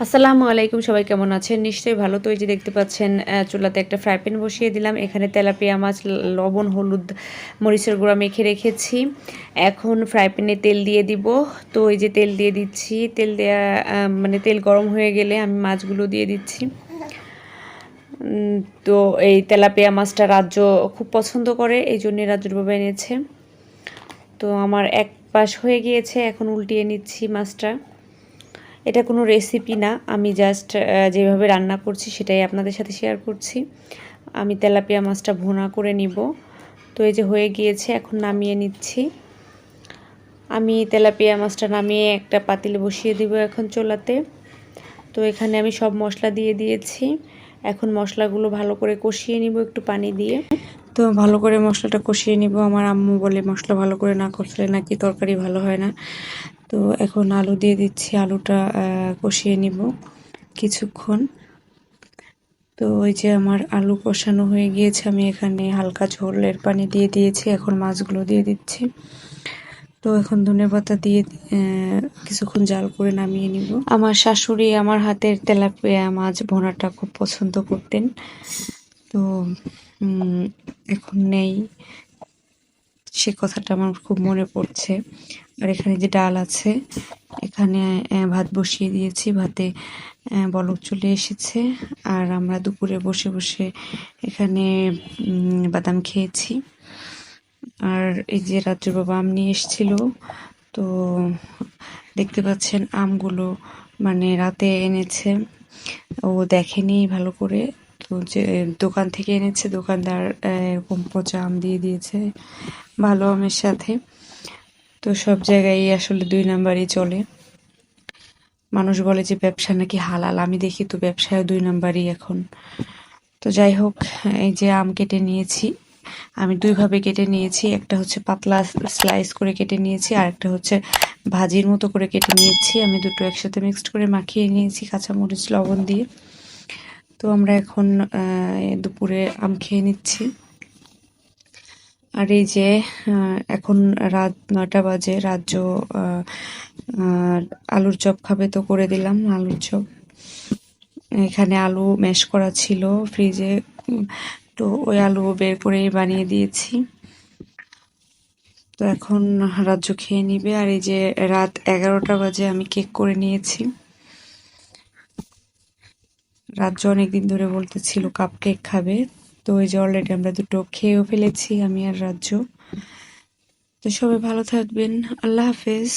আসসালামু আলাইকুম, সবাই কেমন আছেন? নিশ্চয়ই ভালো। তো এই যে দেখতে পাচ্ছেন চুলাতে একটা ফ্রাই প্যান বসিয়ে দিলাম। এখানে তেলাপিয়া মাছ, লবণ, হলুদ, মরিচের গুঁড়া মেখে রেখেছি। এখন ফ্রাই প্যানে তেল দিয়ে দিব। তো এই যে তেল দিয়ে দিচ্ছি। তেল দেয়া মানে তেল গরম হয়ে গেলে আমি মাছগুলো দিয়ে দিচ্ছি। তো এই তেলাপিয়া মাছটা রাজ্য খুব পছন্দ করে, এই জন্যে রাজ্যুর বাবা এনেছে। তো আমার এক পাশ হয়ে গিয়েছে, এখন উল্টিয়ে নিচ্ছি মাছটা। এটা কোনো রেসিপি না, আমি জাস্ট যেভাবে রান্না করছি সেটাই আপনাদের সাথে শেয়ার করছি। আমি তেলাপিয়া মাছটা ভুনা করে নিব। তো এই যে হয়ে গিয়েছে, এখন নামিয়ে নিচ্ছি। আমি তেলাপিয়া মাছটা নামিয়ে একটা পাতিলে বসিয়ে দিব এখন চুলাতে। তো এখানে আমি সব মশলা দিয়ে দিয়েছি। এখন মশলাগুলো ভালো করে কষিয়ে নিব একটু পানি দিয়ে। তো ভালো করে মশলাটা কষিয়ে নিব। আমার আম্মু বলে মশলা ভালো করে না কষলে নাকি তরকারি ভালো হয় না। তো এখন আলু দিয়ে দিচ্ছি, আলুটা কষিয়ে নিব কিছুক্ষণ। তো ওই যে আমার আলু কষানো হয়ে গিয়েছে, আমি এখানে হালকা ঝোলের পানি দিয়ে দিয়েছি। এখন মাছগুলো দিয়ে দিচ্ছি। তো এখন ধনেপাতা দিয়ে কিছুক্ষণ জাল করে নামিয়ে নিব। আমার শাশুড়ি আমার হাতের তেলাপিয়া মাছ ভোনাটা খুব পছন্দ করতেন। তো এখন নেই, সে কথাটা আমার খুব মনে পড়ছে। আর এখানে যে ডাল আছে, এখানে ভাত বসিয়ে দিয়েছি, ভাতে বলক চলে এসেছে। আর আমরা দুপুরে বসে বসে এখানে বাদাম খেয়েছি। আর এই যে রাজ্যুর বাবা আম নিয়ে এসেছিল, তো দেখতে পাচ্ছেন আমগুলো মানে রাতে এনেছে, ও দেখেনি ভালো করে। তো যে দোকান থেকে এনেছে, দোকানদার এরকম পচা আম দিয়ে দিয়েছে ভালো আমের সাথে। তো সব জায়গায় আসলে 2 নাম্বারই চলে। মানুষ বলে যে ব্যবসা নাকি হালাল, আমি দেখি তো ব্যবসায় 2 নাম্বারই এখন। তো যাই হোক, এই যে আম কেটে নিয়েছি, আমি 2 ভাবে কেটে নিয়েছি। একটা হচ্ছে পাতলা স্লাইস করে কেটে নিয়েছি, আর একটা হচ্ছে ভাজির মতো করে কেটে নিয়েছি। আমি দুটো একসাথে মিক্সড করে মাখিয়ে নিয়েছি কাঁচামরিচ লবণ দিয়ে। তো আমরা এখন দুপুরে আম খেয়ে নিচ্ছি। আর এই যে এখন রাত 9টা বাজে, রাজ্য আলুর চপ খাবে, তো করে দিলাম আলুর চপ। এখানে আলু ম্যাশ করা ছিল ফ্রিজে, তো ওই আলু বের করে বানিয়ে দিয়েছি। তো এখন রাজ্য খেয়ে নিবে। আর এই যে রাত 11টা বাজে আমি কেক করে নিয়েছি। রাজ্য অনেকদিন ধরে বলতেছিল কাপ কেক খাবে, তো ওই যে অলরেডি আমরা দুটো খেয়েও ফেলেছি, আমি আর রাজ্য। তো সবাই ভালো থাকবেন, আল্লাহ হাফেজ।